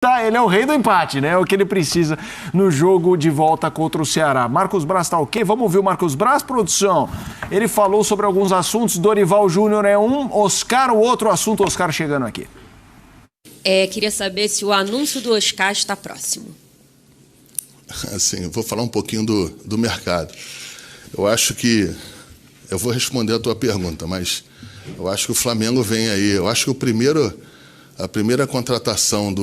Tá, ele é o rei do empate, né? É o que ele precisa no jogo de volta contra o Ceará. Marcos Braz tá ok? Vamos ouvir o Marcos Braz, produção. Ele falou sobre alguns assuntos. Dorival Júnior é um, Oscar o outro assunto. Oscar chegando aqui. Queria saber se o anúncio do Oscar está próximo. Assim, eu vou falar um pouquinho do mercado. Eu acho que... Eu vou responder a tua pergunta, mas eu acho que o Flamengo vem aí. Eu acho que a primeira contratação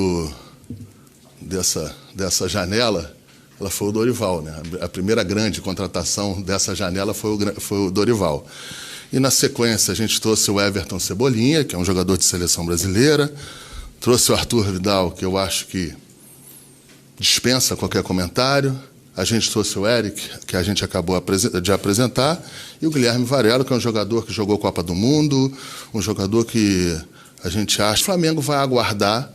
dessa janela, ela foi o Dorival, né? A primeira grande contratação dessa janela foi o Dorival. E na sequência a gente trouxe o Everton Cebolinha, que é um jogador de seleção brasileira, trouxe o Arthur Vidal, que eu acho que dispensa qualquer comentário. A gente trouxe o Eric, que a gente acabou de apresentar, e o Guilherme Varela, que é um jogador que jogou Copa do Mundo, um jogador que a gente acha que o Flamengo vai aguardar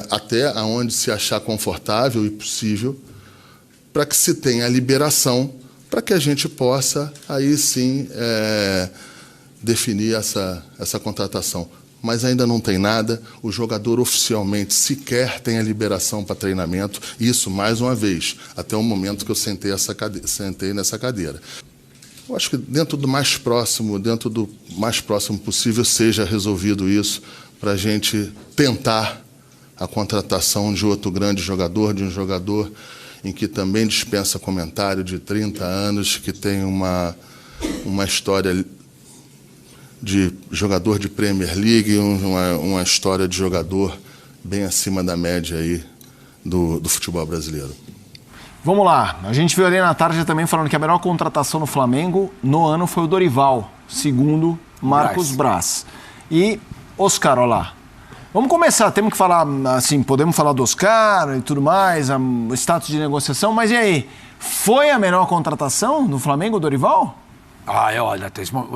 até aonde se achar confortável e possível, para que se tenha a liberação, para que a gente possa, aí sim, definir essa contratação. Mas ainda não tem nada, o jogador oficialmente sequer tem a liberação para treinamento, isso mais uma vez, até o momento que eu sentei nessa cadeira. Eu acho que dentro do mais próximo possível seja resolvido isso, para a gente tentar a contratação de outro grande jogador, de um jogador em que também dispensa comentário, de 30 anos, que tem uma história de jogador de Premier League, uma história de jogador bem acima da média aí do futebol brasileiro. Vamos lá, a gente viu ali na tarde também falando que a melhor contratação no Flamengo no ano foi o Dorival, segundo Marcos Braz. E Oscar, olha lá. Vamos começar, temos que falar, assim, podemos falar do Oscar e tudo mais, o status de negociação, mas e aí, foi a melhor contratação do Flamengo, o Dorival? Olha,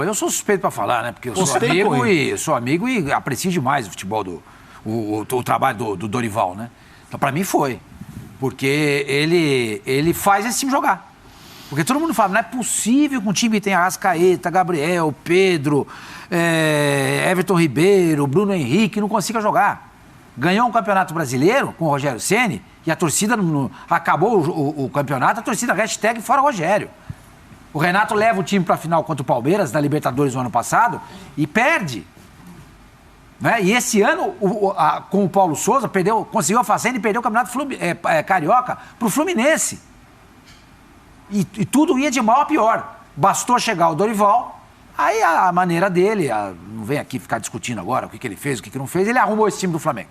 eu sou suspeito para falar, né? Porque eu sou amigo e aprecio demais o futebol, o trabalho do Dorival, né? Então, para mim, foi. Porque ele faz esse time jogar. Porque todo mundo fala, não é possível que um time tenha Arrascaeta, Gabriel, Pedro, Everton Ribeiro, Bruno Henrique, não consiga jogar. Ganhou um campeonato brasileiro com o Rogério Ceni e a torcida, acabou o campeonato, a torcida hashtag fora Rogério. O Renato leva o time para a final contra o Palmeiras, na Libertadores, no ano passado, e perde. Né? E esse ano, com o Paulo Souza, conseguiu a fazenda e perdeu o Campeonato Carioca para o Fluminense. E tudo ia de mal a pior. Bastou chegar o Dorival, aí a maneira dele, não vem aqui ficar discutindo agora o que ele fez, o que não fez, ele arrumou esse time do Flamengo.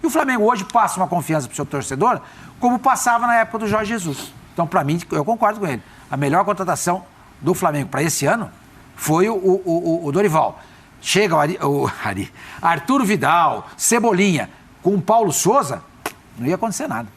E o Flamengo hoje passa uma confiança para o seu torcedor, como passava na época do Jorge Jesus. Então, para mim, eu concordo com ele. A melhor contratação do Flamengo para esse ano foi o Dorival. Chega o Arthur Vidal, Cebolinha, com o Paulo Souza, não ia acontecer nada.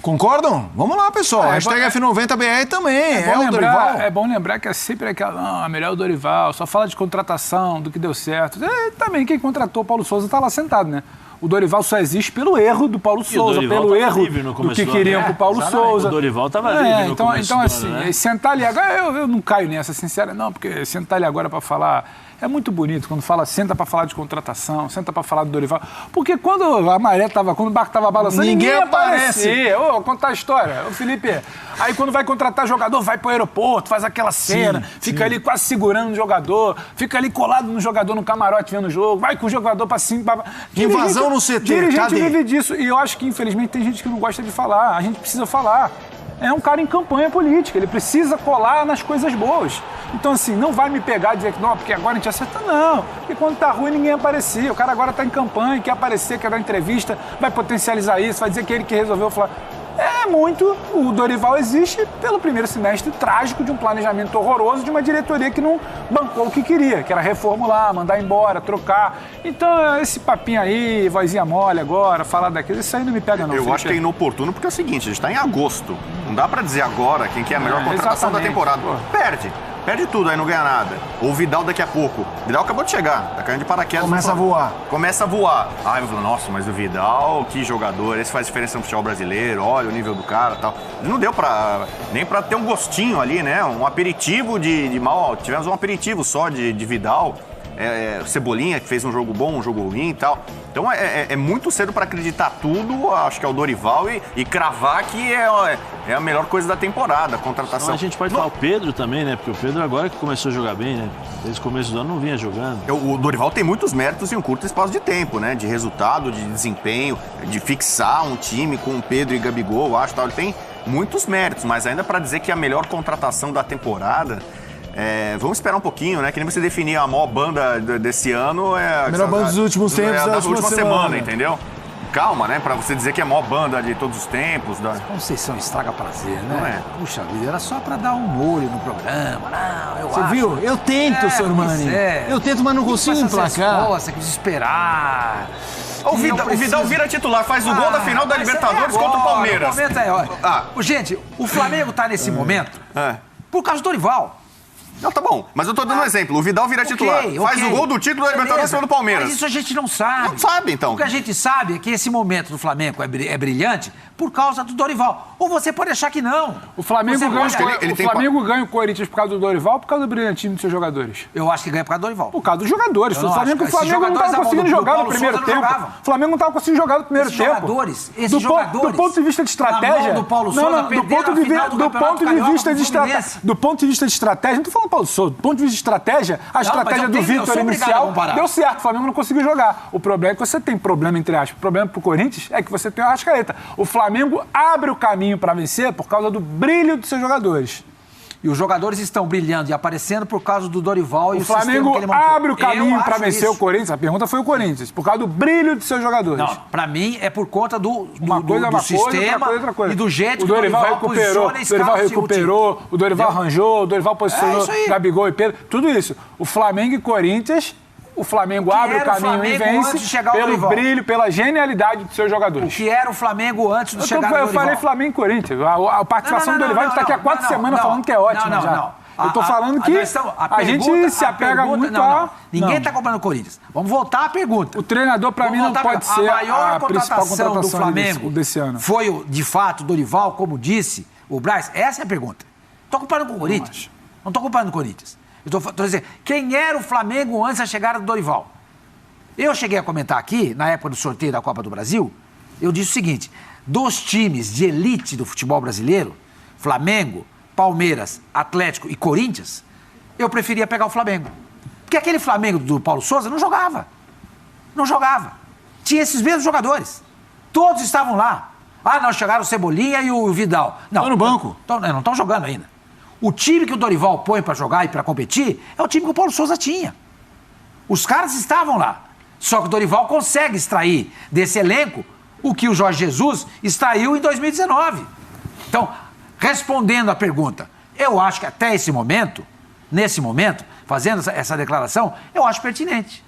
Concordam? Vamos lá, pessoal. Hashtag F90BR também. O Dorival. É bom lembrar que é sempre aquela, melhor o Dorival, só fala de contratação, do que deu certo. Também quem contratou o Paulo Souza está lá sentado, né? O Dorival só existe pelo erro do Paulo Souza, pelo erro do que queriam com o Paulo Souza. O Dorival estava livre no começo então assim, né? Sentar ali agora, eu não caio nessa, sincera, não, porque sentar ali agora para falar... É muito bonito quando fala, senta para falar de contratação, senta para falar do Dorival. Porque quando a maré quando o barco estava balançando, ninguém aparecia. Contar a história. Felipe, aí quando vai contratar jogador, vai pro aeroporto, faz aquela cena, fica ali quase segurando o jogador, fica ali colado no jogador no camarote vendo o jogo, vai com o jogador para cima. Invasão no CT, dirigente vive disso. E eu acho que, infelizmente, tem gente que não gosta de falar. A gente precisa falar. É um cara em campanha política, ele precisa colar nas coisas boas. Então, assim, não vai me pegar e dizer que não, porque agora a gente acerta, não. Porque quando tá ruim, ninguém aparecia. O cara agora tá em campanha, quer aparecer, quer dar entrevista, vai potencializar isso, vai dizer que ele que resolveu falar. O Dorival existe pelo primeiro semestre trágico de um planejamento horroroso de uma diretoria que não bancou o que queria, que era reformular, mandar embora, trocar. Então, esse papinho aí, vozinha mole agora, falar daquilo, isso aí não me pega não. Eu acho que é inoportuno porque é o seguinte, a gente está em agosto. Não dá para dizer agora quem que é a melhor contratação da temporada. Perde tudo, aí não ganha nada. Ou o Vidal daqui a pouco. O Vidal acabou de chegar, tá caindo de paraquedas. Começa a voar. Aí eu falo, nossa, mas o Vidal, que jogador, esse faz diferença no futebol brasileiro, olha o nível do cara e tal. Não deu nem pra ter um gostinho ali, né? Um aperitivo de mal. Tivemos um aperitivo só de Vidal. Cebolinha, que fez um jogo bom, um jogo ruim e tal. Então é muito cedo para acreditar tudo, acho que é o Dorival, e cravar que é a melhor coisa da temporada, a contratação. Então, a gente pode falar o Pedro também, né? Porque o Pedro agora que começou a jogar bem, né? Desde o começo do ano não vinha jogando. O Dorival tem muitos méritos em um curto espaço de tempo, né? De resultado, de desempenho, de fixar um time com Pedro e Gabigol, eu acho, tal. Ele tem muitos méritos, mas ainda para dizer que é a melhor contratação da temporada... vamos esperar um pouquinho, né? Que nem você definir a maior banda desse ano. A melhor banda dos últimos tempos da última semana, entendeu? Calma, né? Pra você dizer que é a maior banda de todos os tempos. Conceição estraga prazer, né? Não é? Puxa vida, era só pra dar um molho no programa. Não, Você viu? Eu tento, Sormani. Eu tento, mas não consigo emplacar. Você quis esperar. O Vidal vira titular, faz o gol da final da Libertadores contra o Palmeiras. Gente, o Flamengo tá nesse momento por causa do Dorival. Não, tá bom, mas eu tô dando um exemplo. O Vidal vira titular, faz o gol do título da Libertadores pelo Palmeiras. Mas isso a gente não sabe. Não sabe, então. O que a gente sabe é que esse momento do Flamengo é brilhante por causa do Dorival. Ou você pode achar que não. O Flamengo ganha o Corinthians por causa do Dorival ou por causa do brilhantismo dos seus jogadores? Eu acho que ganha por causa do Dorival. Por causa dos jogadores. O Flamengo não estava conseguindo jogar no primeiro tempo. O Flamengo não estava conseguindo jogar no primeiro tempo. Esses jogadores... Do ponto de vista de estratégia... Do Paulo Souza, do ponto de vista de estratégia, não tô falando Paulo Souza, do ponto de vista de estratégia, a estratégia do Vitor inicial deu certo, o Flamengo não conseguiu jogar. O problema é que você tem problema, entre aspas. O problema pro Corinthians é que você tem o Arrascaeta. O Flamengo abre o caminho para vencer por causa do brilho dos seus jogadores. E os jogadores estão brilhando e aparecendo por causa do Dorival e o Flamengo abre o caminho para vencer o Corinthians. A pergunta foi o Corinthians, por causa do brilho dos seus jogadores. Não, para mim é por conta do sistema outra coisa. E do jeito que o Dorival recuperou, o Dorival arranjou, o Dorival posicionou Gabigol e Pedro, tudo isso. O Flamengo e Corinthians... O Flamengo abre o caminho e vence pelo brilho, pela genialidade dos seus jogadores. O que era o Flamengo antes de chegar no Dorival? Eu falei Flamengo e Corinthians. A participação do Dorival está aqui há 4 semanas falando que é ótima já. Eu estou falando que a gente se apega muito a... Ninguém está comprando o Corinthians. Vamos voltar à pergunta. O treinador, para mim, não pode ser a principal contratação do Flamengo desse ano. Foi, de fato, o Dorival, como disse o Braz? Essa é a pergunta. Estou comparando com o Corinthians. Não estou comparando com o Corinthians. Estou dizendo, quem era o Flamengo antes da chegada do Dorival? Eu cheguei a comentar aqui, na época do sorteio da Copa do Brasil, eu disse o seguinte, dos times de elite do futebol brasileiro, Flamengo, Palmeiras, Atlético e Corinthians, eu preferia pegar o Flamengo. Porque aquele Flamengo do Paulo Souza não jogava. Não jogava. Tinha esses mesmos jogadores. Todos estavam lá. Ah, não, chegaram o Cebolinha e o Vidal. Não, estão no banco. Não estão jogando ainda. O time que o Dorival põe para jogar e para competir é o time que o Paulo Souza tinha. Os caras estavam lá. Só que o Dorival consegue extrair desse elenco o que o Jorge Jesus extraiu em 2019. Então, respondendo à pergunta, eu acho que até esse momento, nesse momento, fazendo essa declaração, eu acho pertinente.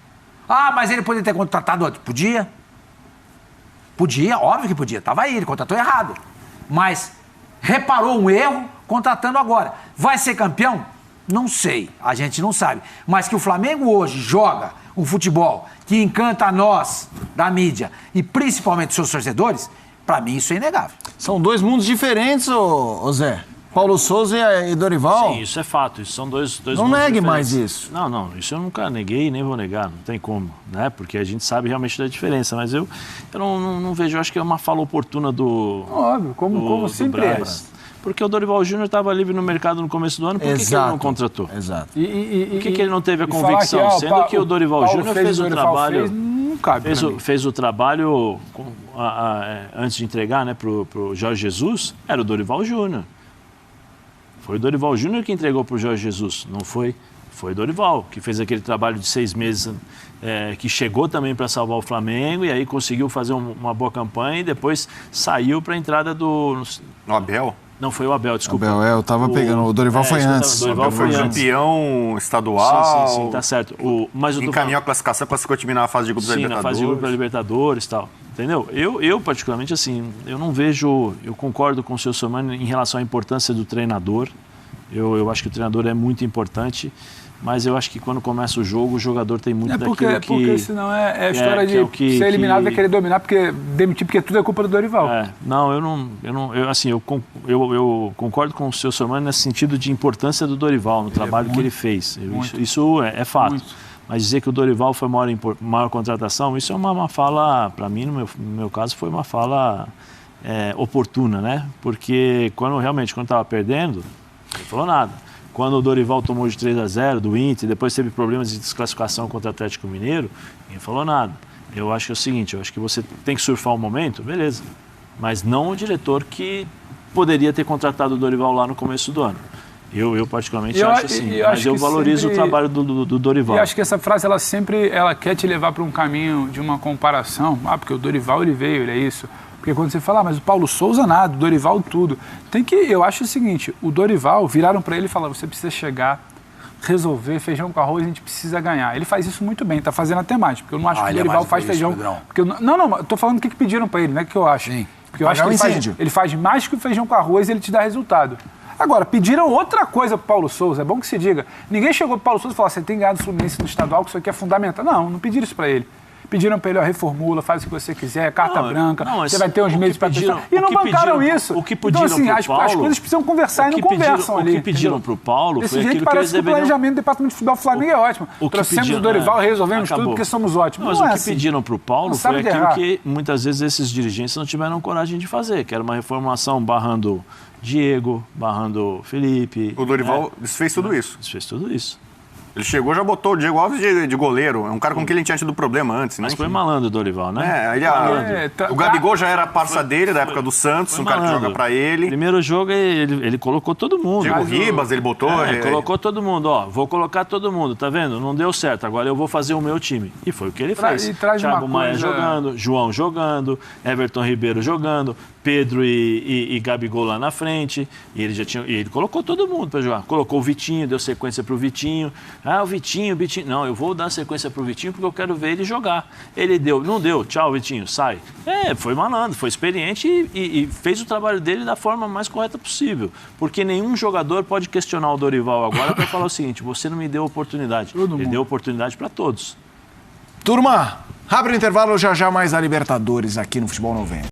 Ah, mas ele poderia ter contratado outro. Podia. Podia, óbvio que podia. Estava aí, ele contratou errado. Mas reparou um erro contratando agora. Vai ser campeão? Não sei, a gente não sabe. Mas que o Flamengo hoje joga um futebol que encanta a nós, da mídia, e principalmente os seus torcedores, para mim isso é inegável. São dois mundos diferentes, ô Zé. Paulo Souza e Dorival. Sim, isso é fato. Isso são dois não mundos negue diferentes. mais isso. Não, isso eu nunca neguei e nem vou negar, não tem como, né? Porque a gente sabe realmente da diferença, mas eu não vejo, eu acho que é uma fala oportuna do... Óbvio, como sempre é. Porque o Dorival Júnior estava livre no mercado no começo do ano, por que ele não contratou? Exato. Por que ele não teve a convicção? Sendo que o Dorival Júnior fez o trabalho... Fez o trabalho antes de entregar, né, pro Jorge Jesus, era o Dorival Júnior. Foi o Dorival Júnior que entregou pro Jorge Jesus, não foi? Foi o Dorival, que fez aquele trabalho de 6 meses, que chegou também para salvar o Flamengo e aí conseguiu fazer uma boa campanha e depois saiu para a entrada do... No Abel? Não, foi o Abel, desculpa. Eu tava pegando. O Dorival foi antes. O Dorival foi campeão estadual. Sim, tá certo. Encaminhou a classificação, classificou o time na fase de grupos da Libertadores. Sim, na fase de grupos da Libertadores e tal. Entendeu? Eu, particularmente, assim, eu não vejo... Eu concordo com o seu Sormani em relação à importância do treinador. Eu acho que o treinador é muito importante, mas eu acho que quando começa o jogo, o jogador tem muito daquilo que... Porque senão é a história de ser eliminado e querer dominar, porque demitir, porque tudo é culpa do Dorival. Eu concordo com o seu Sormani nesse sentido de importância do Dorival, no trabalho que ele fez. Isso é fato. Muito. Mas dizer que o Dorival foi maior contratação, isso é uma fala, para mim, no meu caso, foi uma fala oportuna, né? Porque quando estava perdendo, não falou nada. Quando o Dorival tomou de 3-0 do Inter, depois teve problemas de desclassificação contra o Atlético Mineiro, ninguém falou nada. Eu acho que é o seguinte, eu acho que você tem que surfar o momento, beleza. Mas não o diretor que poderia ter contratado o Dorival lá no começo do ano. Eu particularmente acho assim, mas eu valorizo o trabalho do Dorival. E acho que essa frase, ela quer te levar para um caminho de uma comparação. Porque o Dorival, ele veio, ele é isso. Porque quando você fala, mas o Paulo Souza nada, o Dorival tudo. Eu acho o seguinte, o Dorival, viraram para ele e falaram, você precisa chegar, resolver, feijão com arroz, a gente precisa ganhar. Ele faz isso muito bem, tá fazendo até mais, porque eu não acho que o Dorival faz feijão... Porque não, eu tô falando o que pediram para ele, não é o que eu acho. Sim. Porque eu acho que ele faz mais que o feijão com arroz e ele te dá resultado. Agora, pediram outra coisa pro Paulo Souza, é bom que se diga. Ninguém chegou pro Paulo Souza e falou, você tem ganhado o Fluminense no estadual, que isso aqui é fundamental. Não pediram isso para ele. Pediram para ele, reformula, faz o que você quiser, carta branca, você vai ter uns meses para testar. E não bancaram isso. O que pediram então, assim, Paulo, as coisas precisam conversar e não conversam ali. O que pediram para o Paulo foi aquilo que eles parece que o planejamento do Departamento de Futebol do Flamengo é ótimo. Trouxemos o Dorival, resolvemos tudo porque somos ótimos. Mas o que pediram para o Paulo foi aquilo que muitas vezes esses dirigentes não tiveram coragem de fazer, que era uma reformulação barrando Diego, barrando Felipe. O Dorival desfez tudo isso. Desfez tudo isso. Ele chegou, já botou o Diego Alves de goleiro. É um cara com quem ele tinha tido problema antes. Mas foi malandro o Dorival, né? O Gabigol já era parça dele da época do Santos, um cara que joga pra ele. Primeiro jogo ele colocou todo mundo. Diego Ribas, ele botou. Colocou todo mundo, vou colocar todo mundo, tá vendo? Não deu certo, agora eu vou fazer o meu time. E foi o que ele fez. Thiago Maia jogando, João jogando, Everton Ribeiro jogando, Pedro e Gabigol lá na frente. E ele colocou todo mundo pra jogar. Colocou o Vitinho, deu sequência pro Vitinho. O Vitinho. Não, eu vou dar sequência pro Vitinho porque eu quero ver ele jogar. Ele deu, não deu, tchau, Vitinho, sai. Foi malandro, foi experiente e fez o trabalho dele da forma mais correta possível. Porque nenhum jogador pode questionar o Dorival agora para falar o seguinte, você não me deu oportunidade. Ele deu oportunidade para todos. Turma, abre o intervalo, já mais a Libertadores aqui no Futebol 90.